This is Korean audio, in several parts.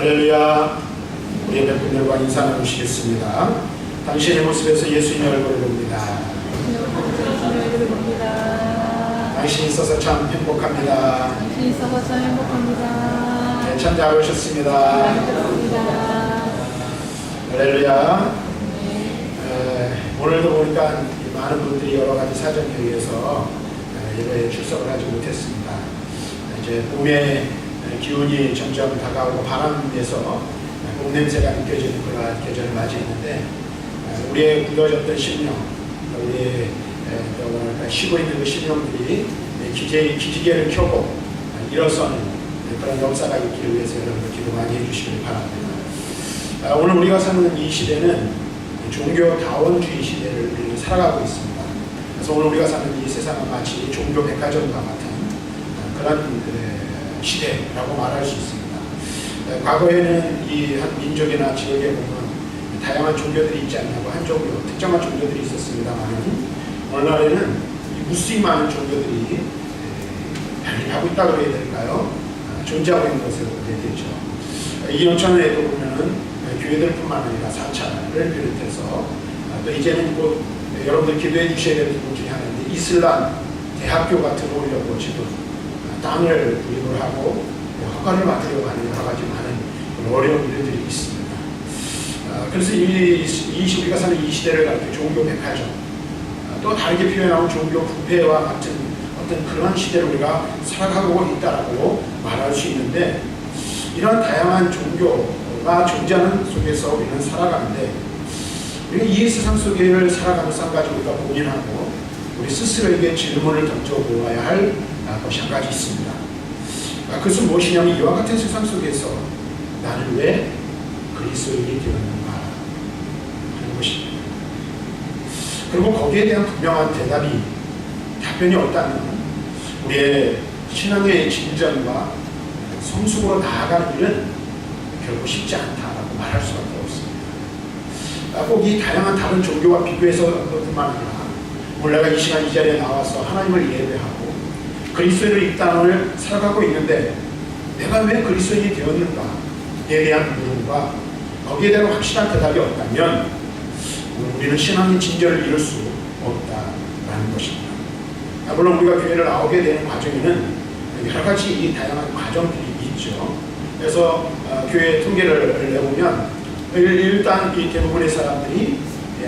할렐루야. 우리 옆에 분들과 인사 나누시겠습니다. 당신의 모습에서 예수님의 얼굴을 봅니다. 당신이 있어서 참 행복합니다. 네, 참 잘 오셨습니다. 할렐루야. 오늘도 보니까 많은 분들이 여러 가지 사정에 의해서 예배에 출석을 하지 못했습니다. 이제 봄의 기운이 점점 다가오고 바람에서 봄 냄새가 느껴지는 그러한 계절을 맞이했는데, 우리의 굳어졌던 심령, 우리의 쉬고 있는 그 심령들이 기지개를 켜고 일어서는 그런 역사가 있기를 위해서 여러분들 기도 많이 해주시길 바랍니다. 오늘 우리가 사는 이 시대는 종교다원주의 시대를 살아가고 있습니다. 그래서 오늘 우리가 사는 이 세상은 마치 종교 백화점과 같은 그런 시대라고 말할 수 있습니다. 과거에는 이 한 민족이나 지역에 보면 다양한 종교들이 있지 않냐고, 한 종교, 특정한 종교들이 있었습니다만, 오늘날에는 이 무수히 많은 종교들이 하고 있다고 해야 될까요? 존재하고 있는 것으로 보게 되죠. 이 연천에도 보면은 교회들뿐만 아니라 사찰을 비롯해서 또 이제는 곧 여러분들 기도해 주셔야 될 부분 중에 하나인데, 이슬람 대학교가 들어오려고 지금 땅을 구입을 하고 허가를 받으려고 하는 여러 가지 많은 어려운 일들이 있습니다. 그래서 우리가 사는 이 시대를 가리켜 종교 백화점, 또 다르게 표현하면 종교 부패와 같은 어떤 그런 시대를 우리가 살아가고 있다라고 말할 수 있는데, 이런 다양한 종교가 존재하는 속에서 우리는 살아가는데, 우리가 이 세상 속에를 살아가면서 한 가지 우리가 고민하고 우리 스스로에게 질문을 던져보아야 할 것이 한 가지 있습니다. 그것은 무엇이냐면, 이와 같은 세상 속에서 나는 왜 그리스도인이 되었는가 하는 것입니다. 그리고 거기에 대한 분명한 답변이 없다면 우리의 신앙의 진전과 성숙으로 나아가는 일은 결코 쉽지 않다라고 말할 수밖에 없습니다. 꼭 이 다양한 다른 종교와 비교해서뿐만 아니라, 오늘 내가 이 시간 이 자리에 나와서 하나님을 예배하고 그리스도인의 이 땅을 살아가고 있는데, 내가 왜 그리스도인이 되었는가에 대한 물음과 거기에 대한 확실한 대답이 없다면 우리는 신앙의 진전을 이룰 수 없다라는 것입니다. 물론 우리가 교회를 나오게 되는 과정에는 여러 가지 이 다양한 과정들이 있죠. 그래서 교회 통계를 내보면 일단 이 대부분의 사람들이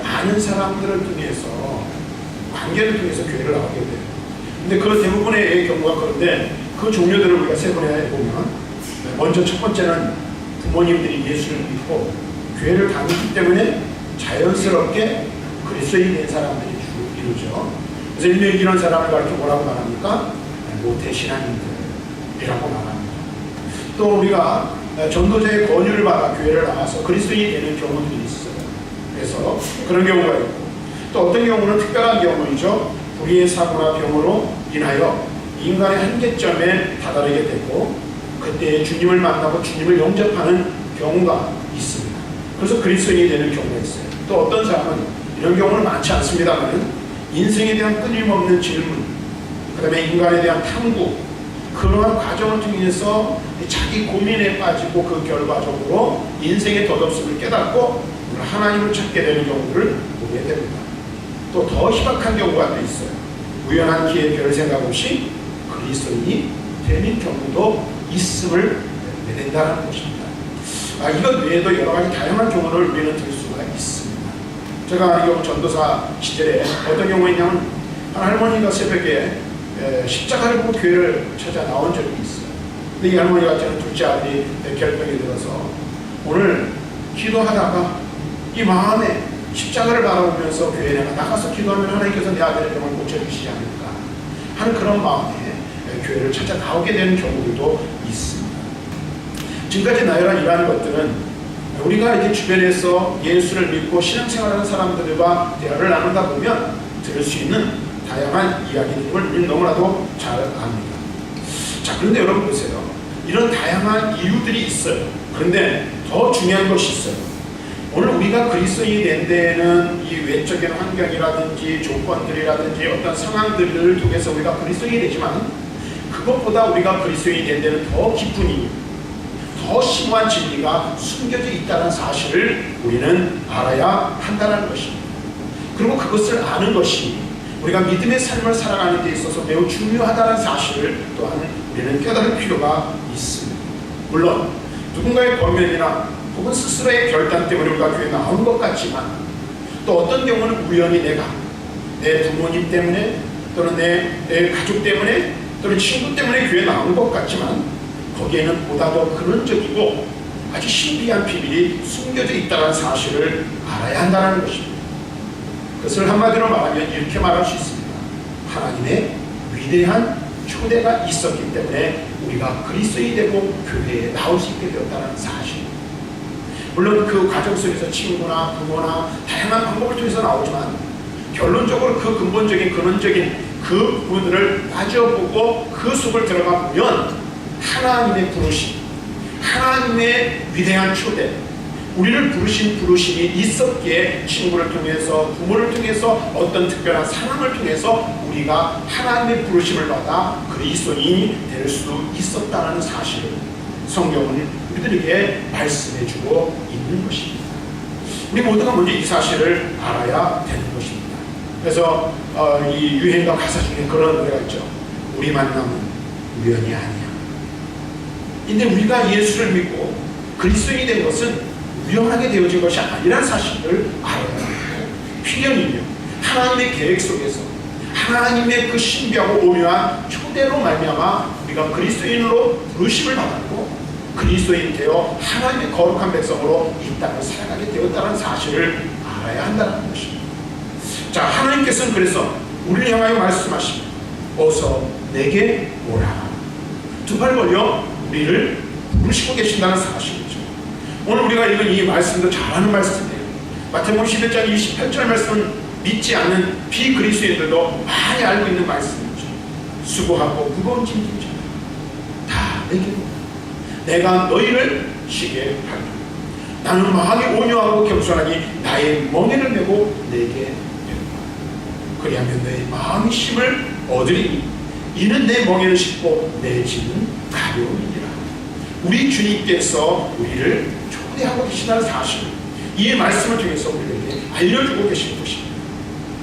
아는 사람들을 통해서, 관계를 통해서 교회를 나오게 돼요. 근데 그 대부분의 경우가 그런데, 그 종류들을 우리가 세분화해 보면, 먼저 첫 번째는 부모님들이 예수를 믿고 교회를 다니기 때문에 자연스럽게 그리스도인이 된 사람들이 주로 이루죠. 그래서 이런 사람을 가르쳐 뭐라고 말합니까? 모태신앙인들이라고 말합니다. 또 우리가 전도자의 권유를 받아 교회를 나와서 그리스도인이 되는 경우들이 있어요. 그래서 그런 경우가 있고, 또 어떤 경우는 특별한 경우이죠. 불의의 사고나 병으로 인하여 인간의 한계점에 다다르게 되고, 그때 주님을 만나고 주님을 영접하는 경우가 있습니다. 그래서 그리스도인이 되는 경우가 있어요. 또 어떤 사람은, 이런 경우는 많지 않습니다만, 인생에 대한 끊임없는 질문, 그 다음에 인간에 대한 탐구, 그러한 과정을 통해서 자기 고민에 빠지고 그 결과적으로 인생의 덧없음을 깨닫고 하나님을 찾게 되는 경우를 보게 됩니다. 또 더 희박한 경우가 또 있어요. 우연한 기회에 별 생각 없이 그리스도인이 되는 경우도 있음을 된다는 것입니다. 이것 외에도 여러 가지 다양한 경우를 우리는 들 수가 있습니다. 제가 이 경우 전도사 시절에 어떤 경우가 있냐면, 한 할머니가 새벽에 십자가를 보고 교회를 찾아 나온 적이 있어요. 근데 이 할머니가 저는 둘째 아들이 결병이 들어서 오늘 기도하다가 이 마음에 십자가를 바라보면서 교회에 내가 나가서 기도하면 하나님께서 내 아들의 병을 고쳐주시지 않을까 하는 그런 마음에 교회를 찾아 나오게 되는 경우들도 있습니다. 지금까지 나열한 이러한 것들은 우리가 이제 주변에서 예수를 믿고 신앙생활하는 사람들과 대화를 나누다 보면 들을 수 있는 다양한 이야기들을 우리는 너무나도 잘 압니다. 자, 그런데 여러분 보세요. 이런 다양한 이유들이 있어요. 그런데 더 중요한 것이 있어요. 오늘 우리가 그리스도인이 된 데에는 이 외적인 환경이라든지 조건들이라든지 어떤 상황들을 통해서 우리가 그리스도인이 되지만, 그것보다 우리가 그리스도인이 된 데는 더 깊은 이유, 더 더 심오한 진리가 숨겨져 있다는 사실을 우리는 알아야 한다는 것입니다. 그리고 그것을 아는 것이 우리가 믿음의 삶을 살아가는 데 있어서 매우 중요하다는 사실을 또한 우리는 깨달을 필요가 있습니다. 물론 누군가의 권면이나 혹은 스스로의 결단 때문에 우리가 교회에 나오는 것 같지만, 또 어떤 경우는 우연히 내 부모님 때문에 또는 내 가족 때문에 또는 친구 때문에 교회에 나오는 것 같지만, 거기에는 보다 더 근원적이고 아주 신비한 비밀이 숨겨져 있다는 사실을 알아야 한다는 것입니다. 그것을 한마디로 말하면 이렇게 말할 수 있습니다. 하나님의 위대한 초대가 있었기 때문에 우리가 그리스도인이 되고 교회에 나올 수 있게 되었다는 사실. 물론 그 과정 속에서 친구나 부모나 다양한 방법을 통해서 나오지만, 결론적으로 그 근본적인 근원적인 그 부분들을 따져보고 그 속을 들어가 보면 하나님의 부르심, 하나님의 위대한 초대, 우리를 부르신 부르심이 있었기에 친구를 통해서, 부모를 통해서, 어떤 특별한 사랑을 통해서 우리가 하나님의 부르심을 받아 그리스도인이 될 수 있었다는 사실을 성경은 우리들에게 말씀해주고 있는 것입니다. 우리 모두가 먼저 이 사실을 알아야 되는 것입니다. 그래서 이 유행가 가사 중에 그런 노래가 있죠. 우리 만남은 우연이 아니야. 근데 우리가 예수를 믿고 그리스도인이 된 것은 우연하게 되어진 것이 아니라는 사실을 알아야 합니다. 필연이며 하나님의 계획 속에서 하나님의 그 신비하고 오묘한 초대로 말미암아 우리가 그리스도인으로 부르심을 받았고 그리스도인 되어 하나님의 거룩한 백성으로 이 땅을 살아가게 되었다는 사실을 알아야 한다는 것입니다. 자, 하나님께서는 그래서 우리를 향하여 말씀하십니다. 어서 내게 오라. 두 팔 벌려 우리를 부르시고 계신다는 사실이죠. 오늘 우리가 읽은 이 말씀도 잘하는 말씀이에요. 마태복음 11장 28절 말씀은 믿지 않는 비그리스도인들도 많이 알고 있는 말씀이죠. 수고하고 무거운 짐진 자들아 다 내게 오라. 내가 너희를 쉬게 하리라. 나는 마음이 온유하고 겸손하니 나의 멍에를 메고 내게 배우라. 그리하면 너의 마음이 쉼을 얻으리니 이는 내 멍에를 싣고 내 짐은 가벼우니라. 우리 주님께서 우리를 초대하고 계시다는 사실, 이 말씀을 통해서 우리에게 알려주고 계신 것입니다.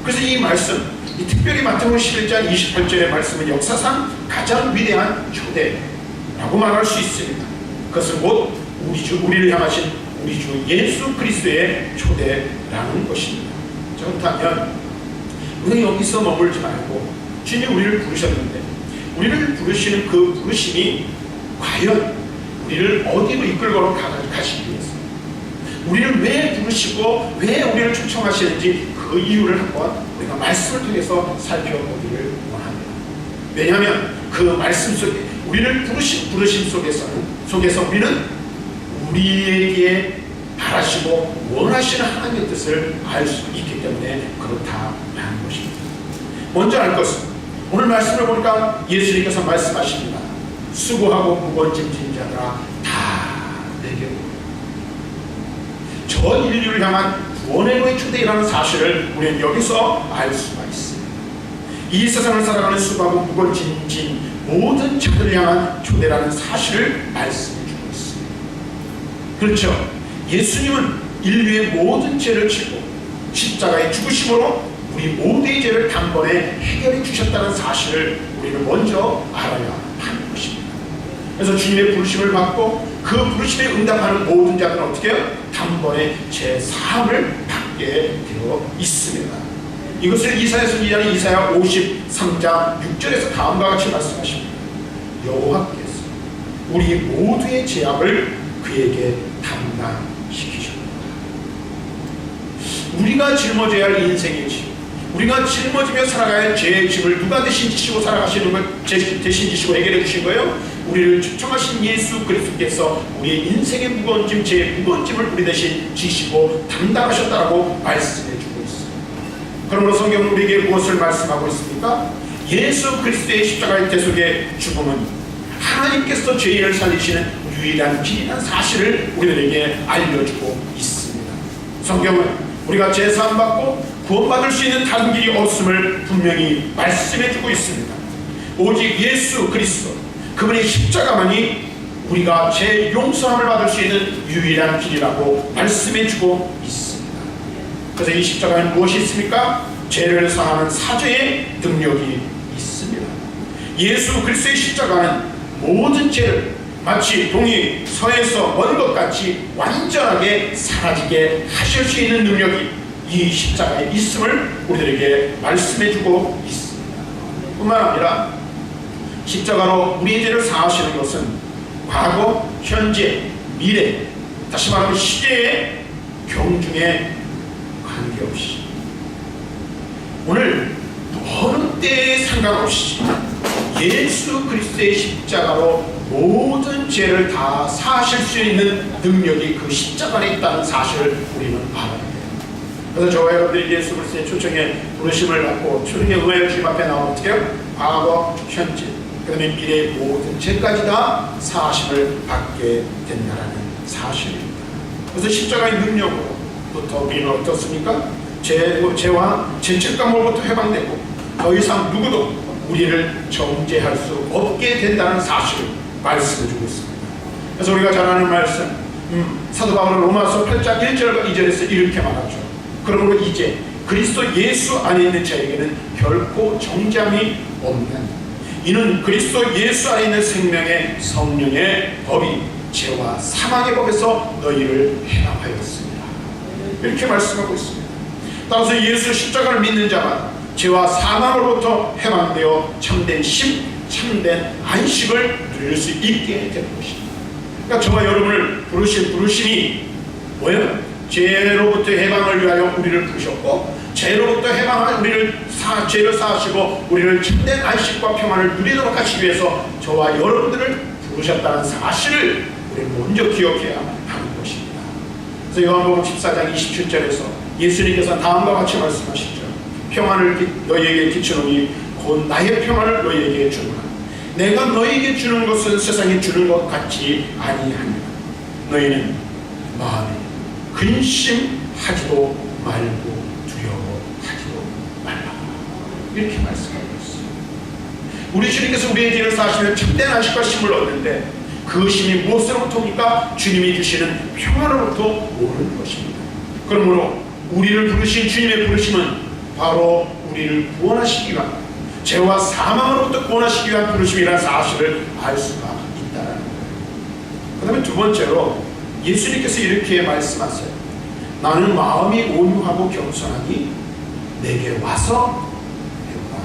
그래서 이 말씀, 이 특별히 마태복음 11장 28절의 말씀은 역사상 가장 위대한 초대라고 말할 수 있습니다. 그것은 곧 우리를 향하신 우리 주 예수 그리스도의 초대라는 것입니다. 그렇다면 우리가 여기서 머물지 말고 주님이 우리를 부르셨는데, 우리를 부르시는 그 부르심이 과연 우리를 어디로 이끌고 가시기 위해서, 우리를 왜 부르시고 왜 우리를 초청하시는지 그 이유를 한번 우리가 말씀을 통해서 살펴보기를 원합니다. 왜냐하면 그 말씀 속에 우리를 부르심 속에서 우리는 우리에게 바라시고 원하시는 하나님의 뜻을 알 수 있기 때문에 그렇다는 것입니다. 먼저 알 것은 오늘 말씀을 보니까 예수님께서 말씀하십니다. 수고하고 무거운 짐진 자들아 다 내게 오라. 전 인류를 향한 구원의 초대라는 사실을 우리는 여기서 알 수가 있습니다. 이 세상을 살아가는 수고하고 무거운 짐진 모든 자들을 향한 초대라는 사실을 말씀해주고 있습니다. 그렇죠. 예수님은 인류의 모든 죄를 지고 십자가의 죽으심으로 우리 모두의 죄를 단번에 해결해 주셨다는 사실을 우리는 먼저 알아야 하는 것입니다. 그래서 주님의 부르심을 받고 그 부르심에 응답하는 모든 자들은 어떻게 해요? 단번에 죄 사함을 받게 되어 있습니다. 이것을 이사야 선지자는 이사야 53장 6절에서 다음과 같이 말씀하십니다. 여호와께서 우리 모두의 죄악을 그에게 담당시키셨다. 우리가 짊어져야 할 인생의 짐, 우리가 짊어지며 살아가야 할 죄의 짐을 누가 대신 지시고 살아가시는 걸 대신 지시고 해결해 주신 거예요? 우리를 초청하신 예수 그리스도께서 우리의 인생의 무거운 짐, 죄의 무거운 짐을 우리 대신 지시고 담당하셨다라고 말씀해 주고 있습니다. 그러므로 성경은 우리에게 무엇을 말씀하고 있습니까? 예수 그리스도의 십자가의 대속의 죽음은 하나님께서 죄인을 살리시는 유일한 길이라는 사실을 우리들에게 알려주고 있습니다. 성경은 우리가 제사함 받고 구원받을 수 있는 다른 길이 없음을 분명히 말씀해주고 있습니다. 오직 예수 그리스도, 그분의 십자가만이 우리가 죄 용서함을 받을 수 있는 유일한 길이라고 말씀해주고 있습니다. 그래서 이 십자가에는 무엇이 있습니까? 죄를 사하는 사죄의 능력이 있습니다. 예수 그리스도의 십자가는 모든 죄를 마치 동이 서에서 먼 것 같이 완전하게 사라지게 하실 수 있는 능력이 이 십자가에 있음을 우리들에게 말씀해주고 있습니다. 뿐만 아니라 십자가로 우리의 죄를 사하시는 것은 과거, 현재, 미래, 다시 말하면 시대의 경중에 관계없이 오늘 어느 때에 상관없이 예수 그리스도의 십자가로 모든 죄를 다 사하실 수 있는 능력이 그 십자가 안에 있다는 사실을 우리는 알아야 돼요. 그래서 저와 여러분들이 예수 그리스도의 초청에 부르심을 받고 초청에 응하여 주님 앞에 나오면 어떻게 해요? 과거, 현재, 그 다음에 미래의 모든 죄까지 다 사하심을 받게 된다는 사실입니다. 그래서 십자가의 능력으로부터 우리는 어떻습니까? 죄와 죄책감으로부터 해방되고 더 이상 누구도 우리를 정죄할 수 없게 된다는 사실을 말씀해주고 있습니다. 그래서 우리가 잘 아는 말씀, 사도 바울은 로마서 8장 1절과 2절에서 이렇게 말하죠. 그러므로 이제 그리스도 예수 안에 있는 자에게는 결코 정죄함이 없는, 이는 그리스도 예수 안에 있는 생명의 성령의 법이 죄와 사망의 법에서 너희를 해방하였습니다. 이렇게 말씀하고 있습니다. 따라서 예수 십자가를 믿는 자만 죄와 사망으로부터 해방되어 참된 심, 참된 안식을 누릴 수 있게 되는 것입니다. 그러니까 저와 여러분을 부르신 부르심이 뭐예요? 죄로부터 해방을 위하여 우리를 부르셨고, 죄로부터 해방한 우리를 죄를 사하시고 우리를 참된 안식과 평안을 누리도록 하시기 위해서 저와 여러분들을 부르셨다는 사실을 우리는 먼저 기억해야 하는 것입니다. 그래서 요한복음 14장 27절에서 예수님께서 다음과 같이 말씀하시죠. 평안을 너희에게 끼치노니 곧 나의 평안을 너희에게 주노라. 내가 너희에게 주는 것은 세상이 주는 것 같지 아니하니라. 너희는 마음에 근심하지도 말고 두려워하지도 말라. 이렇게 말씀하고 있습니다. 우리 주님께서 우리의 죄를 사하시면 참된 안식과 쉼을 얻는데 그 쉼이 무엇으로부터 옵니까? 주님이 주시는 평안으로부터 오는 것입니다. 그러므로 우리를 부르신 주님의 부르심은 바로 우리를 구원하시기 위한, 죄와 사망으로부터 구원하시기 위한 부르심이라는 사실을 알 수가 있다는 거예요. 그 다음에 두 번째로 예수님께서 이렇게 말씀하세요. 나는 마음이 온유하고 겸손하니 내게 와서 배우라.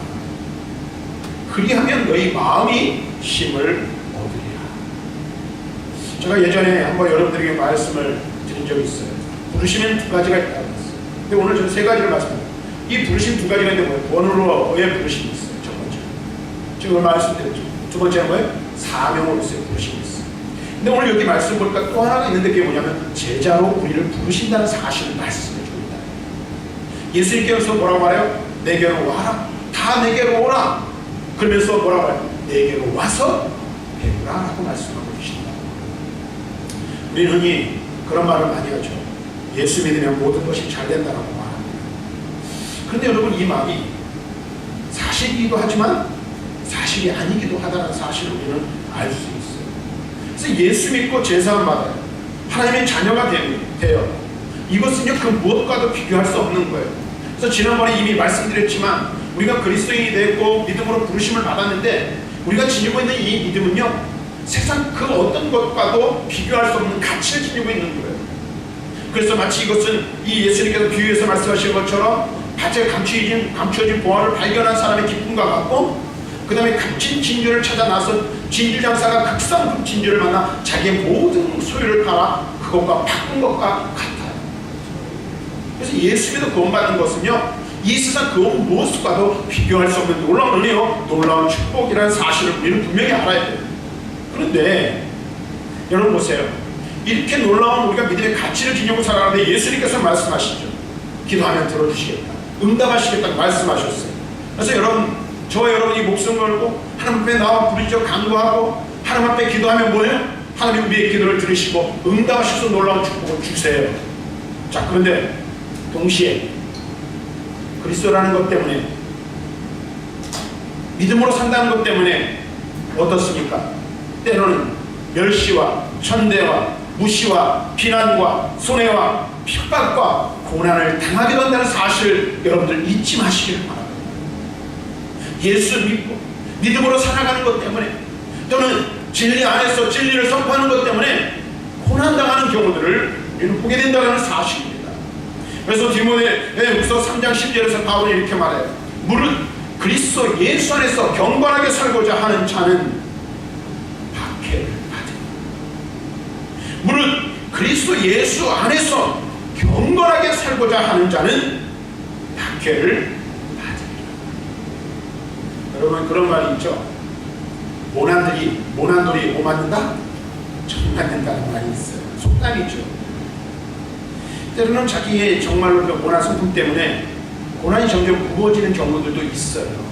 그리하면 너희 마음이 힘을 얻으리라. 제가 예전에 한번 여러분들에게 말씀을 드린 적이 있어요. 부르심엔 두 가지가 있다고 했어요. 근데 오늘 저는 세 가지를 말씀드립니다. 이 부르심 두 가지가 있는데 뭐예요? 원으로의 부르심이 있어요. 첫 번째. 지금 말씀드렸죠. 두 번째는 뭐예요? 사명으로서의 부르심이 있어요. 근데 오늘 여기 말씀 보니까 또 하나가 있는데 그게 뭐냐면 제자로 우리를 부르신다는 사실을 말씀해 줍니다. 예수님께서 뭐라고 말해요? 내게로 와라. 다 내게로 오라. 그러면서 뭐라고 해요? 내게로 와서 배우라 라고 말씀하고 계십니다. 우리는 흔히 그런 말을 많이 하죠. 예수 믿으면 모든 것이 잘 된다라고 말합니다. 그런데 여러분, 이 말이 사실이기도 하지만 사실이 아니기도 하다는 사실을 우리는 알 수 있어요. 그래서 예수 믿고 제사함 받아요. 하나님의 자녀가 돼요. 이것은요, 그 무엇과도 비교할 수 없는 거예요. 그래서 지난번에 이미 말씀드렸지만 우리가 그리스도인이 됐고 믿음으로 부르심을 받았는데 우리가 지니고 있는 이 믿음은요, 세상 그 어떤 것과도 비교할 수 없는 가치를 지니고 있는 거예요. 그래서 마치 이것은 이 예수님께서 비유해서 말씀하신 것처럼 밭에 감추어진 보화를 발견한 사람의 기쁨과 같고, 그 다음에 값진 진주를 찾아 나서 진주 장사가 극상급 진주를 만나 자기의 모든 소유를 팔아 그것과 바꾼 것과 같아요. 그래서 예수 믿어 구원받는 것은요, 이 세상 그 무엇과도 비교할 수 없는 놀라운 은혜요, 놀라운 축복이라는 사실을 우리는 분명히 알아야 돼요. 그런데 여러분 보세요. 이렇게 놀라운 우리가 믿음의 가치를 지니고 살아가는데 예수님께서 말씀하시죠. 기도하면 들어주시겠다, 응답하시겠다고 말씀하셨어요. 그래서 여러분, 저와 여러분이 목숨 걸고 하나님 앞에 나와 부르짖어 간구하고 하나님 앞에 기도하면 뭐예요? 하나님 우리의 기도를 들으시고 응답하셔서 놀라운 축복을 주세요. 자, 그런데 동시에 그리스도라는 것 때문에, 믿음으로 산다는 것 때문에 어떻습니까? 때로는 멸시와 천대와 무시와 비난과 손해와 핍박과 고난을 당하게 된다는 사실을 여러분들 잊지 마시길 바랍니다. 예수 믿고 믿음으로 살아가는 것 때문에 또는 진리 안에서 진리를 선포하는 것 때문에 고난당하는 경우들을 우리는 보게 된다는 사실입니다. 그래서 디모데후서 3장 10절에서 바울이 이렇게 말해요. 무릇 그리스도 예수 안에서 경건하게 살고자 하는 자는 박해를 받으리라. 무릇 그리스도 예수 안에서 경건하게 살고자 하는 자는 박해를 받으리라. 여러분 그런 말이 있죠. 모난돌이 뭐 맞는다? 정 맞는다는 말이 있어요. 속담이죠. 때로는 자기의 정말로 그 모난 성품 때문에 고난이 점점 무거워지는 경우들도 있어요.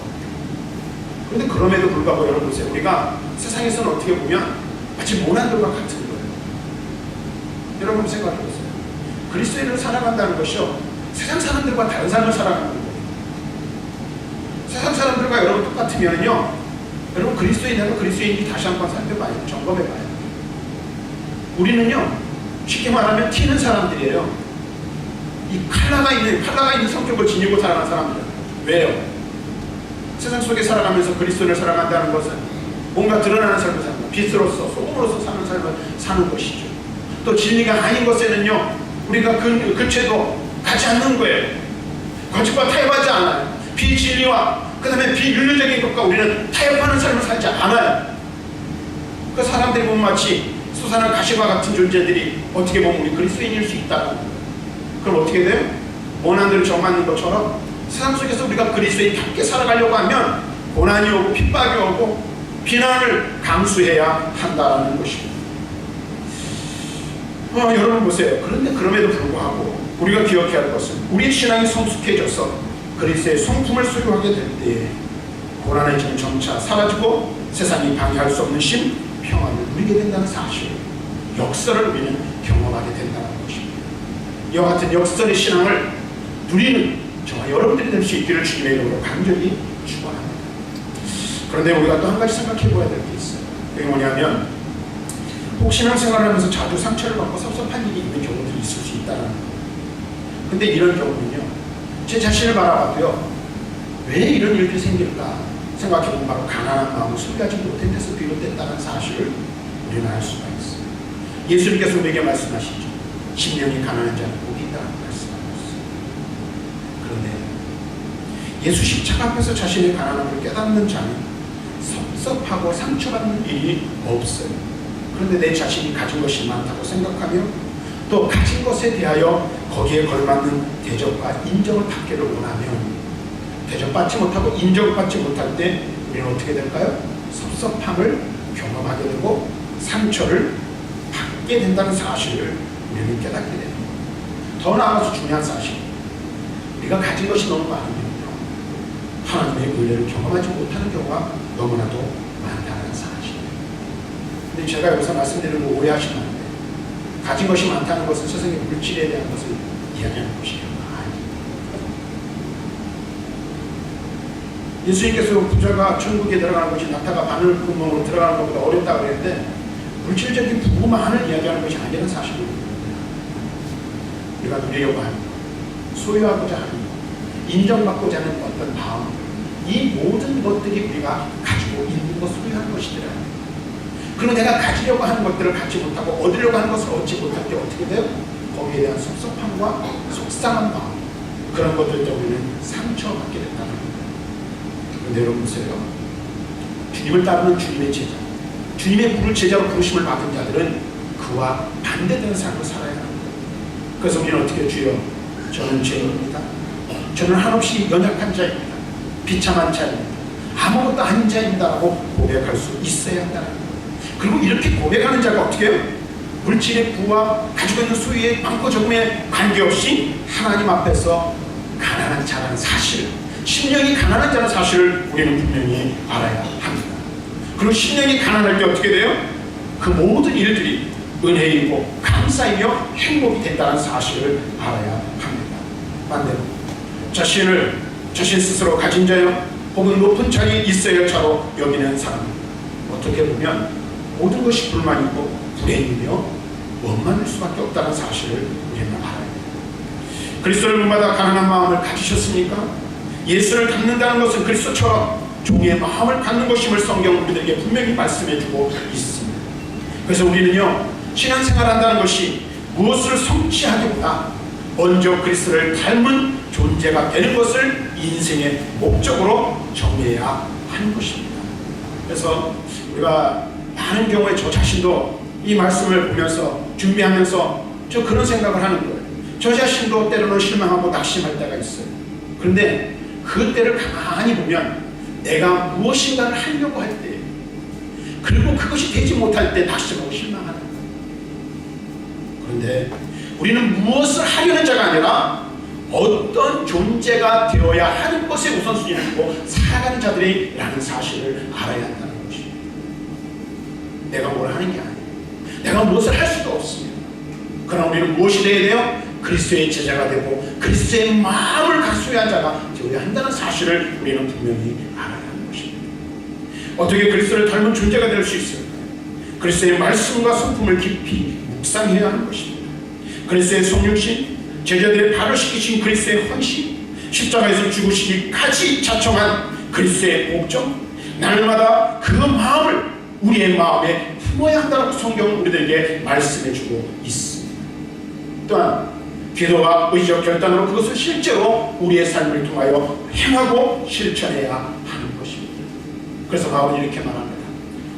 그런데 그럼에도 불구하고 여러분 보세요. 우리가 세상에서는 어떻게 보면 마치 모난돌과 같은 거예요. 여러분 생각해 보세요. 그리스도인으로 살아간다는 것이요, 세상 사람들과 다른 삶을 살아가는 거예요. 세상 사람들과 여러분 똑같으면요, 여러분 그리스도인하고 그리스도인이 다시 한번 살펴봐요. 점검해봐요. 우리는요, 쉽게 말하면 튀는 사람들이에요. 이 칼라가 있는 성격을 지니고 살아가는 사람들. 왜요? 세상 속에 살아가면서 그리스도를 살아간다는 것은 뭔가 드러나는 삶을 사는 것, 빛으로서 소금으로서 사는 삶을 사는 것이죠. 또 진리가 아닌 것에는요, 우리가 그 죄도 가지 않는 거예요. 거짓과 타협하지 않아요. 비진리와 그 다음에 비윤리적인 것과 우리는 타협하는 삶을 살지 않아요. 그 사람들이 보면 마치 솟아난 가시와 같은 존재들이 어떻게 보면 우리 그리스도인일 수 있다는 거예요. 그럼 어떻게 돼요? 모난들을 정맞는 것처럼 세상 속에서 우리가 그리스도인답게 살아가려고 하면 고난이 오고 핍박이 오고 비난을 감수해야 한다는 것입니다. 여러분 보세요. 그런데 그럼에도 불구하고 우리가 기억해야 할 것은 우리의 신앙이 성숙해져서 그리스도의 성품을 소유하게 될 때에 고난의 짐은 점차 사라지고 세상이 방해할 수 없는 심, 평안을 누리게 된다는 사실, 역설을 우리는 경험하게 된다는 것입니다. 이와 같은 역설의 신앙을 누리는 저와 여러분들이 될 수 있기를 주님의 이름으로 간절히 축원합니다. 그런데 우리가 또 한 가지 생각해 보아야 될 게 있어요. 그게 뭐냐면 혹 신앙생활을 하면서 자주 상처를 받고 섭섭한 일이 있는 경우들이 있을 수 있다는 거예요. 근데 이런 경우는요, 제 자신을 바라봐도요, 왜 이런 일들이 생길까 생각해보면 바로 가난한 마음을 숨기지 못한 데서 비롯됐다는 사실을 우리는 알 수가 있어요. 예수님께서 우리에게 말씀하시죠. 심령이 가난한 자는 복이 있다고 말씀하셨어요. 그런데 예수 십자가 앞에서 자신의 가난함을 깨닫는 자는 섭섭하고 상처받는 일이 없어요. 그런데 내 자신이 가진 것이 많다고 생각하며 또 가진 것에 대하여 거기에 걸맞는 대접과 인정을 받기를 원하면 대접받지 못하고 인정받지 못할 때 우리는 어떻게 될까요? 섭섭함을 경험하게 되고 상처를 받게 된다는 사실을 우리는 깨닫게 됩니다. 더 나아가서 중요한 사실, 우리가 가진 것이 너무 많으면요, 하나님의 은혜를 경험하지 못하는 경우가 너무나도 많다는 사실이에요. 근데 제가 여기서 말씀드리는 거 오해하시면 안 돼요. 가진 것이 많다는 것은 세상의 물질에 대한 것을 이야기하는 것이에요. 예수님께서 부자가 천국에 들어가는 것이 낙타가 바늘 구멍으로 들어가는 것보다 어렵다고 그랬는데 물질적인 부만을 이야기하는 것이 아니라는 사실입니다. 우리가 누리려고 하는 것, 소유하고자 하는 것, 인정받고자 하는 어떤 마음, 이 모든 것들이 우리가 가지고 있는 것, 소유하는 것이더라. 그리고 내가 가지려고 하는 것들을 갖지 못하고 얻으려고 하는 것을 얻지 못할 때 어떻게 돼요? 거기에 대한 섭섭함과 속상한 마음, 그런 것들 때문에 상처받게 된다는 겁니다. 그런데 여러분 보세요. 주님을 따르는 주님의 제자, 주님의 부를 제자로 부르심을 받은 자들은 그와 반대되는 삶을 살아야 합니다. 그래서 우리는 어떻게 주여, 저는 죄인입니다. 저는 한없이 연약한 자입니다. 비참한 자입니다. 아무것도 아닌 자입니다라고 고백할 수 있어야 한다는 거예요. 그리고 이렇게 고백하는 자가 어떻게 해요? 물질의 부와 가지고 있는 소유의 많고 적음에 관계없이 하나님 앞에서 가난한 자라는 사실을, 심령이 가난한 자라는 사실을 우리는 분명히 알아야 합니다. 그리고 심령이 가난할 때 어떻게 돼요? 그 모든 일들이 은혜이고 감사이며 행복이 된다는 사실을 알아야 합니다. 반대로 자신 스스로 가진 자여 혹은 높은 자리에 있어야 할 자로 여기는 사람, 어떻게 보면 모든 것이 불만이고 불행이며 원망일 수밖에 없다는 사실을 우리는 알아야 합니다. 그리스도를 본받아 가난한 마음을 가지셨습니까? 예수를 닮는다는 것은 그리스도처럼 종의 마음을 갖는 것임을 성경은 우리들에게 분명히 말씀해주고 있습니다. 그래서 우리는요, 신앙생활한다는 것이 무엇을 성취하기보다 먼저 그리스도를 닮은 존재가 되는 것을 인생의 목적으로 정해야 하는 것입니다. 그래서 우리가 많은 경우에 저 자신도 이 말씀을 보면서 준비하면서 저 그런 생각을 하는 거예요. 저 자신도 때로는 실망하고 낙심할 때가 있어요. 그런데 그 때를 가만히 보면 내가 무엇인가를 하려고 할 때, 그리고 그것이 되지 못할 때 낙심하고 실망하는 거예요. 그런데 우리는 무엇을 하려는 자가 아니라 어떤 존재가 되어야 하는 것에 우선순위를 두고 살아가는 자들이라는 사실을 알아야 한다는 것입니다. 내가 뭘 하는 게 아니에요. 내가 무엇을 할 수도 없습니다. 그러나 우리는 무엇이 되어야 돼요? 그리스도의 제자가 되고 그리스도의 마음을 갖추어야 한 자가 되어야 한다는 사실을 우리는 분명히 알아야 하는 것입니다. 어떻게 그리스도를 닮은 존재가 될 수 있을까요? 그리스도의 말씀과 성품을 깊이 묵상해야 하는 것입니다. 그리스도의 성육신, 제자들의 발을 씻기신 그리스도의 헌신, 십자가에서 죽으시기까지 자청한 그리스도의 복종, 날마다 그 마음을 우리의 마음에 품어야 한다고 성경은 우리들에게 말씀해주고 있습니다. 또한 기도와 의지적 결단으로 그것을 실제로 우리의 삶을 통하여 행하고 실천해야 하는 것입니다. 그래서 바울이 이렇게 말합니다.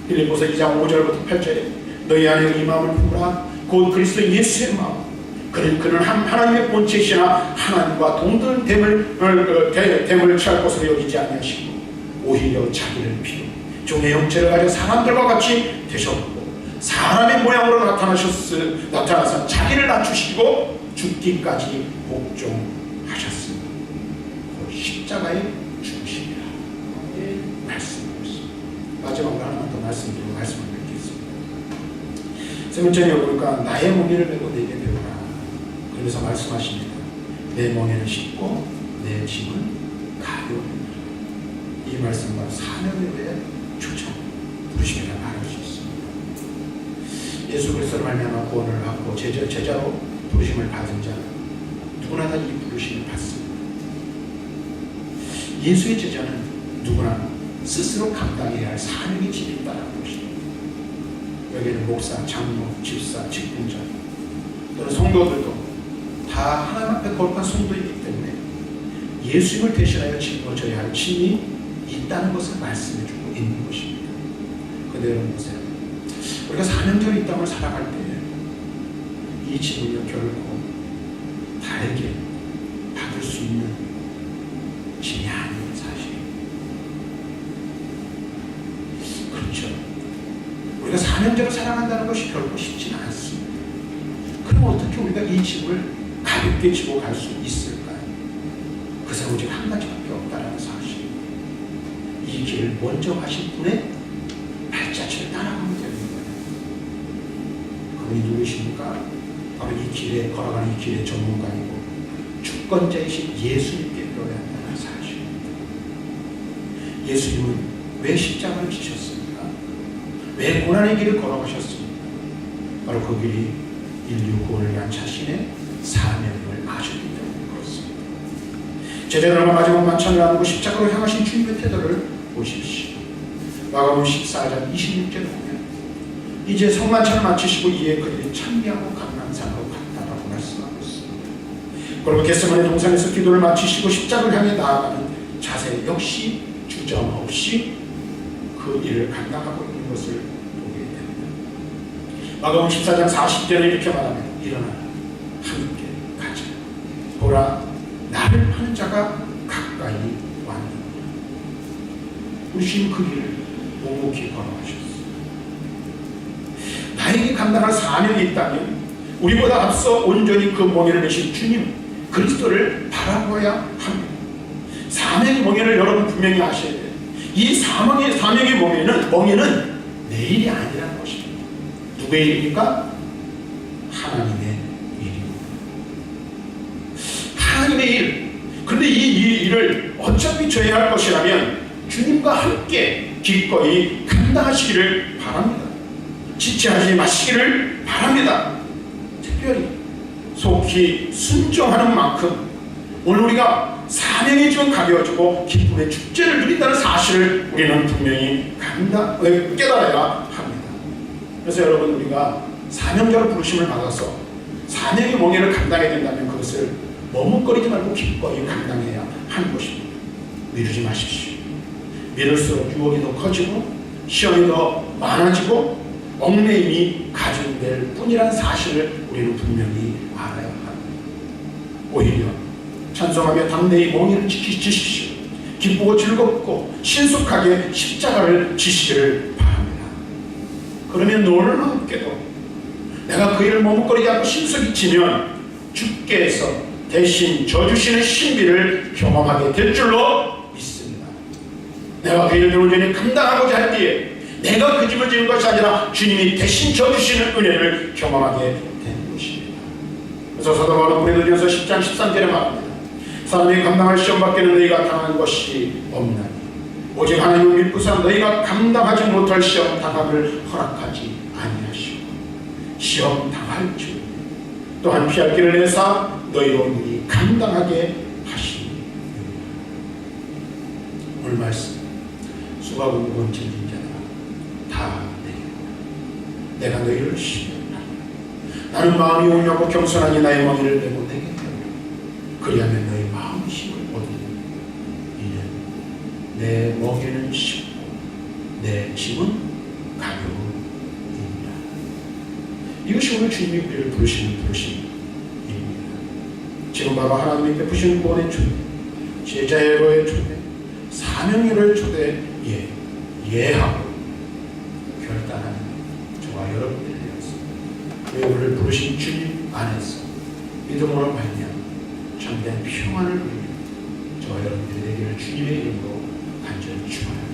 빌립보서 2장 5절부터 8절에 너희 안에 이 마음을 품으라. 곧 그리스도 예수의 마음. 그는 하나님의 본체시나 하나님과 동등됨을 취할 것으로 여기지 아니하시고 오히려 자기를 비워 종의 형체를 가져 사람들과 같이 되셨고 사람의 모양으로 나타나서 자기를 낮추시고 죽기까지 복종하셨습니다. 십자가에 죽으시리라 말씀하고 있습니다. 마지막으로 하나만 더 말씀드리고 말씀을 맺겠습니다. 세 번째는 보니까 나의 멍에를 메고 내게 되오라. 그래서 말씀하십니다. 내 멍에는 쉽고 내 짐은 가벼운. 이 말씀과 사명에 대해 초청 부르심이라 말할 수 있습니다. 예수 그리스도로 말미암아 구원을 받고 제자로 부르심을 받은 자는 누구나 다 이 부르심을 받습니다. 예수의 제자는 누구나 스스로 감당해야 할 사명의 짐이 있다는 것입니다. 여기에는 목사, 장로, 집사, 직분자 또는 성도들도 다 하나님 앞에 거룩한 성도이기 때문에 예수님을 대신하여 짊어져야 할 짐이 있다는 것을 말씀해주고 있는 것입니다. 그런데 여러분 보세요. 우리가 사명자로 이 땅을 살아갈 때 이 짐을요 결코 다르게 받을 수 있는 짐이 아닌 사실. 그렇죠. 우리가 사명자로 살아간다는 것이 결코 쉽지는 않습니다. 그럼 어떻게 우리가 이 짐을 가볍게 지고 갈 수 있을까요? 그것은 오직 한 가지밖에 없다는 사실. 이 길을 먼저 가신 분의 발자취를 따라가면 되는 거예요. 그분이 누구십니까? 바로 이 길에 걸어가는 이 길의 전문가이고 주권자이신 예수님께 배워야 한다는 사실입니다. 예수님은 왜 십자가를 지셨습니까? 왜 고난의 길을 걸어가셨습니까? 바로 그 길이 인류 구원을 위한 자신의 사명을 아셨기 때문에 그렇습니다. 제자들과 마지막 만찬을 나누고 십자가로 향하신 주님의 태도를 보십시오. 마가복음 14장 26절에 보면 이제 성만찬을 마치시고 이에 그들이 찬미하고 감람산으로 갔다라고 말씀하고 있습니다. 그리고 겟세마네 동산에서 기도를 마치시고 십자가를 향해 나아가는 자세 역시 주저없이 그 일을 감당하고 있는 것을 보게 됩니다. 마가복음 14장 40절에 이렇게 말합니다. 일어나 함께 가자. 보라 나를 파는 자가 가까이 왔느니라. 우리 주님 그 길을 묵묵히 걸어가셨습니다. 나에게 감당할 사명이 있다면 우리보다 앞서 온전히 그 멍에를 내신 주님 그리스도를 바라보아야 합니다. 사명의 멍에를 여러분 분명히 아셔야 돼요. 이 사명의 멍에는 내 일이 아니라는 것입니다. 누구의 일입니까? 하나님의 일입니다. 하나님의 일. 그런데 이 일을 어차피 져야 할 것이라면 주님과 함께 기꺼이 감당하시기를 바랍니다. 지체하지 마시기를 바랍니다. 특별히 속히 순종하는 만큼 오늘 우리가 사명이 좀 가벼워지고 기쁨의 축제를 누린다는 사실을 우리는 분명히 깨달아야 합니다. 그래서 여러분, 우리가 사명자로 부르심을 받아서 사명의 몽해를 감당해야 된다면 그것을 머뭇거리지 말고 기꺼이 감당해야 하는 것입니다. 미루지 마십시오. 미룰수록 유혹이 더 커지고 시험이 더 많아지고 얽매임이 가중될 뿐이라는 사실을 우리는 분명히 알아야 합니다. 오히려 찬송하며 담대히 몽해를 지키십시오. 기쁘고 즐겁고 신속하게 십자가를 지시기를 바랍니다. 그러면 놀랍게도 내가 그 일을 머뭇거리지 않고 신속히 지면 주께서 대신 져주시는 신비를 경험하게 될 줄로 믿습니다. 내가 그 일을 온전히 감당하고자 할 때에 내가 그 집을 지은 것이 아니라 주님이 대신 져주시는 은혜를 경험하게 되는 것입니다. 그래서 사도 바울은 고린도전서 10장 13절에 말합니다. 사람이 감당할 시험 밖에는 너희가 당한 것이 없나니 오직 하나님을 믿고서 너희가 감당하지 못할 시험 당함을 허락하지 아니하시고 시험 당할 줄 또한 피할 길을 내사 너희로 미리 감당하게 하시니. 오늘 말씀 수고하고 무거운 짐진 자들아 다 내가 너희를 쉬겠다. 나는 마음이 온유하고 겸손하니 나의 멍에를 메고 내게 그리하면 너희 마음의 힘을 얻으리니 이는 내 멍에는 쉽고 내 짐은 가벼움이니라. 이것이 오늘 주님이 우리를 부르시는 부르심입니다. 지금 바로 하나님이 베푸시는 구원의 초대, 제자애로의 초대, 사명애로의 초대 예하고 결단하는 저와 여러분들이 되었습니다. 왜 우리를 부르신 주님 안에서 믿음으로 말미암아 참된 평안을 누리며 저와 여러분들이 되기를 주님의 이름으로 간절히 축원합니다.